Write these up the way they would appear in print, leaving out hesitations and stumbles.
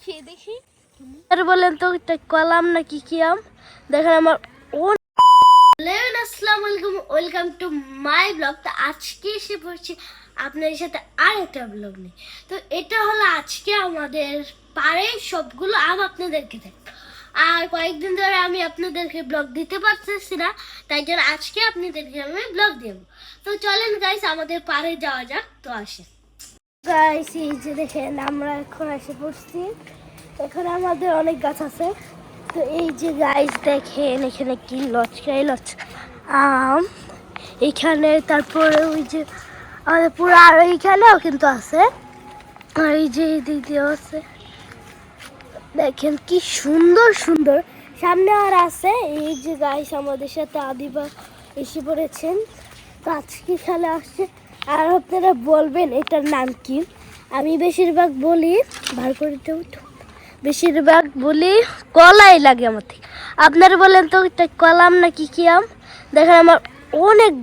খেয়ে দেখি। আর বলেন তো এটা কলাম নাকি কি আম? দেখেন আমার আসসালামু আলাইকুম, ওয়েলকাম টু মাই ব্লগ। তো আজকে এসে পড়ছি আপনাদের সাথে আর একটা ব্লগ নিয়ে। তো এটা হলো আজকে আমাদের পাড়ের সবগুলো আম আপনাদেরকে দেখ। আর কয়েকদিন ধরে আমি আপনাদেরকে ব্লগ দিতে পারতেছি না, তাই জন্য আজকে আপনাদেরকে আমি ব্লগ দেব। তো চলেন গাইস আমাদের পাড়ে যাওয়া যাক। তো আসেন গাইস, এই যে দেখেন আমরা এখন এসে পড়ছি। এখানে আমাদের অনেক গাছ আছে। তো এই যে গাইস দেখেন এখানে কি লচকাই আম এখানে, তারপরে ওই যে আমাদের পুরো আর এইখানেও কিন্তু আছে, আর এই যে এই দিক দিয়েও আছে। দেখেন কি সুন্দর সুন্দর, সামনে আর আছে। এই যে গাইস আমাদের সাথে আদিবা এসে পড়েছেন। তো আজকে খেলা আসছে, আর আপনারা বলবেন এটার নাম কি। আমি বেশিরভাগ বলি বার করে বেশিরভাগ বলি কলাই লাগে আমার থেকে। আপনারা বলেন তো এটা কলাম নাকি কি আম? দেখেন আমার অনেক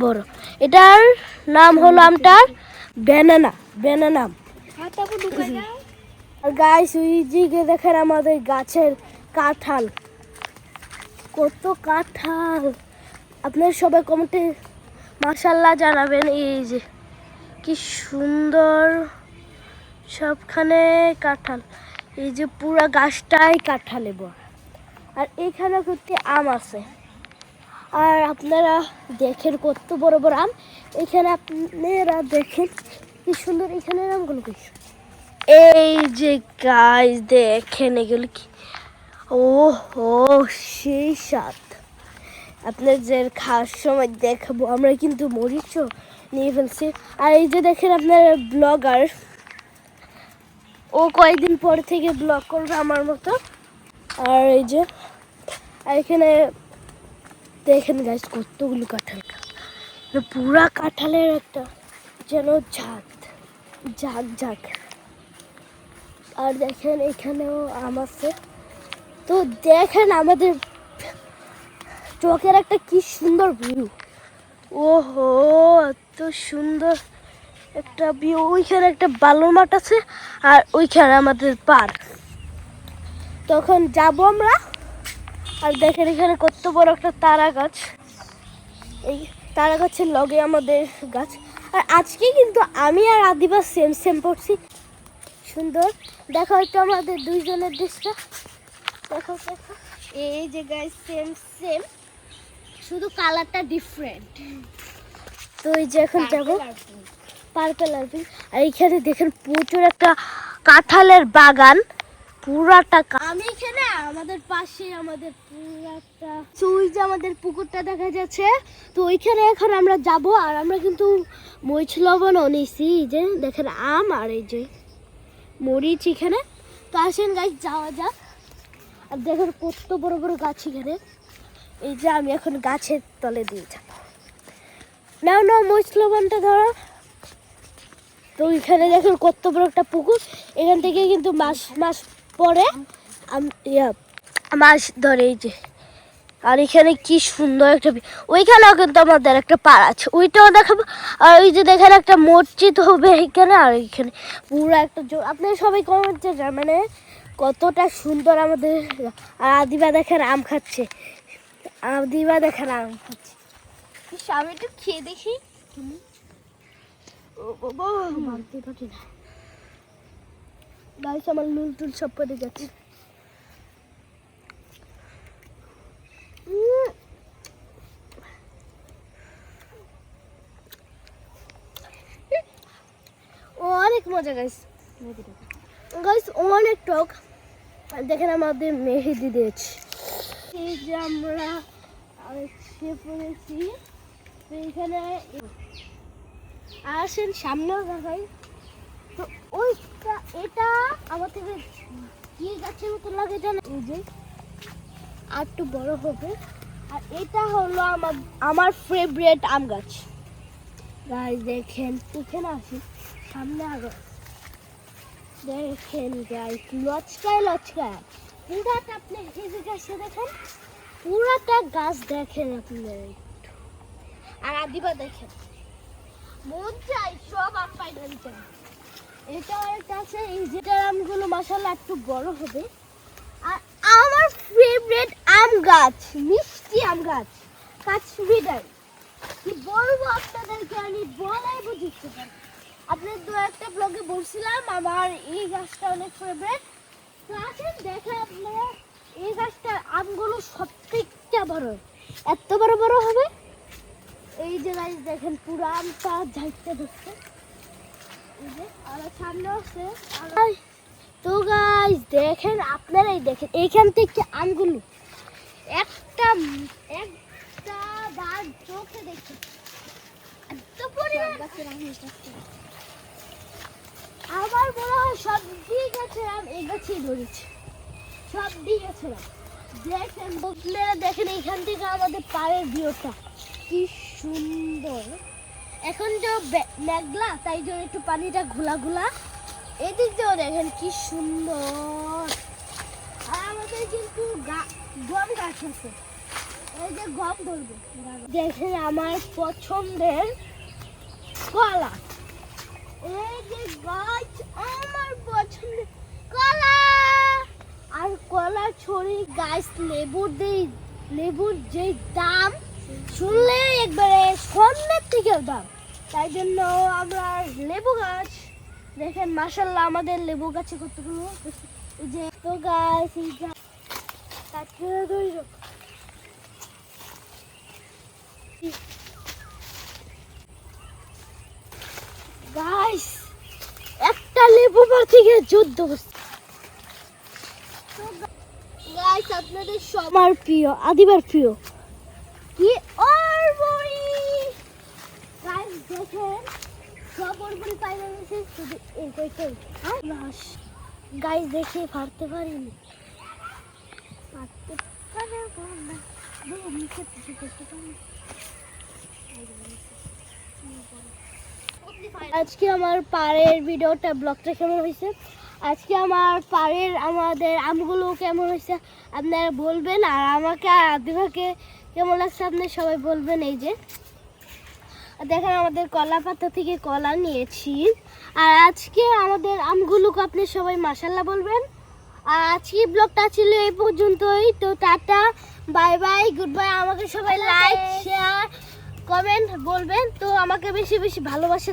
বড়। এটার নাম হলো আমটার ব্যানানা। আর গাইস ওই দিকে দেখেন আমাদের গাছের কাঁঠাল, কত কাঁঠাল। আপনারা সবাই কমেন্টে মাশাআল্লাহ জানাবেন। এই যে কি সুন্দর সবখানে কাঁঠাল, এই যে পুরা গাছটাই কাঁঠালে ভরা। আর এখানে কিন্তু আম আছে, আর আপনারা দেখেন কত বড় বড় আম। এখানে আপনারা দেখেন কি সুন্দর, এখানে আমগুলো কি। এই যে গাছ দেখেন এগুলো কি, ও হো সেই স্বাদ। আপনাদের খাওয়ার সময় দেখাবো। আমরা কিন্তু মরিচও নিয়ে ফেলছি। আর এই যে দেখেন আপনার ব্লগার, ও কয়েকদিন পর থেকে ব্লগ করবে আমার মতো। আর এই যে এখানে দেখেন গাছ কতগুলো কাঁঠাল, পুরা কাঁঠালের একটা যেন ঝাঁক। আর দেখেন এখানেও আম আছে। তো দেখেন আমাদের চোখের একটা কি সুন্দর ভিউ। ওহো এত সুন্দর একটা ভিউ। ওইখানে একটা বালুর মাঠ আছে, আর ওইখানে আমাদের পার্ক। তখন যাব আমরা। আর দেখেন এখানে কত বড় একটা তারা গাছ, এই তারা গাছের লগে আমাদের গাছ। আর আজকে কিন্তু আমি আর আদিবা সেম পড়ছি। সুন্দর দেখো হয়তো আমাদের দুইজনের দৃশ্যটা দেখো। এই যে গাইস সেম, শুধু কালারটা ডিফারেন্ট। তো এই যে এখন যাবো পার্পল আর পিঙ্ক। আর এইখানে দেখেন প্রচুর একটা কাঁঠালের বাগান, পুরাটা। আমি এখানে আমাদের পাশে আমাদের পুরাটা ওই যে আমাদের পুকুরটা দেখা যাচ্ছে। তো ওইখানে এখন আমরা যাব। আর আমরা কিন্তু মরিচ লবণও নিয়েছি। এই যে দেখেন আম আর এই যে মরিচ এখানে। তো আসেন গাছ যাওয়া যাক। আর দেখেন কত বড় বড় গাছ এখানে। এই যে আমি এখন গাছের তলে দিয়ে যাব। নাও মরিচ লবণটা ধরো। তো এখানে দেখেন কত বড় একটা পুকুর। এখান থেকে কিন্তু মাছ পরে মাছ ধরে। এই যে আর এখানে কি সুন্দর একটা, ওইখানেও কিন্তু আমাদের একটা পাড় আছে, ওইটাও দেখাবো। আর ওই যে দেখেন একটা মসজিদ হবে এখানে। আর এখানে পুরো একটা আপনারা সবাই কমেন্টে মানে কতটা সুন্দর আমাদের। আর আদিবা দেখেন আম খাচ্ছে, আমি একটু খেয়ে দেখি। গাইস আমার নুন টুল সব পড়ে যাচ্ছে। অনেক মজা গাইস, অনেক টক। দেখেন আমাদের মেহেদি দিয়েছে। এই যে আমরা পড়েছি এইখানে। আসেন সামনেও দেখাই। তো ওইটা এটা আমার থেকে কি গাছের মতো লাগে জানেন, এই যে আর একটু বড় হবে। আর এটা হলো আমার ফেভারিট আম গাছ। গাইস দেখেন এখানে আসি সামনে আরো দেখেন গাইস লচকায় পুরাটা। আপনি এই যে গাছে দেখেন পুরাটা গাছ দেখেন আপনার। আর আদিবা দেখেন মন চাই সব আম পাইনা দিতে। এটা একটা আছে, এই যেটা আমগুলো মাশাআল্লাহ একটু বড় হবে। আর আমার ফেভারিট আম গাছ, মিষ্টি আম গাছ, কাশ্মীরি। কি বলবো আপনাদেরকে, আমি বলাই বুঝতে পারি। আপনাদের দু একটা ব্লগে বলছিলাম আমার এই গাছটা অনেক ফেভারিট। তো আসেন দেখেন আপনারা, এই গাছটার আমগুলো সবথেকে বড়, এত বড় বড় হবে। এই যে গাছ দেখেন পুরো আমটা ঝাইতে ধরছে। এই যে আর সামনে আছে। তো গাইস দেখেন, আপনারাই দেখেন এইখান থেকে আমগুলো একটা একটা বার চোখে দেখে এত পরিমাণ গাছের আম হয়েছে। আমার মনে হয় সব দিয়ে গাছের আম এই গাছেই ধরেছে, সব দিয়ে গাছের আম। দেখেন আপনারা দেখেন এইখান থেকে আমাদের পাড়ের ভিউটা কি সুন্দর। এখন তো মেঘলা, তাই জন্য একটু পানিটা ঘোলা ঘোলা। এদিক দিয়েও দেখেন কি সুন্দর। আর আমাদের কিন্তু গম গাছ আছে, এই যে গম ধরবে। দেখেন আমার পছন্দের কলা, এই যে গাছ আমার পছন্দের কলা। আর কলা ছড়ি গাছ লেবুর যে দাম শুনলে একবারে স্বর্ণের থেকে দাম, তাই জন্য আমরা লেবু গাছ। দেখেন মাশাআল্লাহ আমাদের লেবু গাছে কতগুলো। এই যে তো গাছ, এই গাছ একটা লেবু গাছ থেকে 14 বছর। গাইস আপনাদের সবার প্রিয়, আদিবার প্রিয় কি অরবরি। গাইস দেখেন সব অরবরি পাইলে গেছে, শুধু এই কইটাই। গাইস দেখে পারতে পারিনি, পারতে পারবো না। মুখে কিছু করতে পারি। আজকে আমার পাড়ের ভিডিওটা ব্লগটা কেমন হয়েছে, আজকে আমার পাড়ের আমাদের আমগুলো কেমন হয়েছে আপনারা বলবেন। আর আমাকে আর আদিভাকে কেমন লাগছে আপনারা সবাই বলবেন। এই যে দেখেন আমাদের কলা পাতা থেকে কলা নিয়েছি। আর আজকে আমাদের আমগুলোকে আপনি সবাই মাশাআল্লাহ বলবেন। আর আজকে ব্লগটা ছিল এই পর্যন্তই। তো tata, bye bye, good bye. আমাকে সবাই লাইক শেয়ার কমেন্ট বলবেন, তো আমাকে বেশি বেশি ভালোবাসা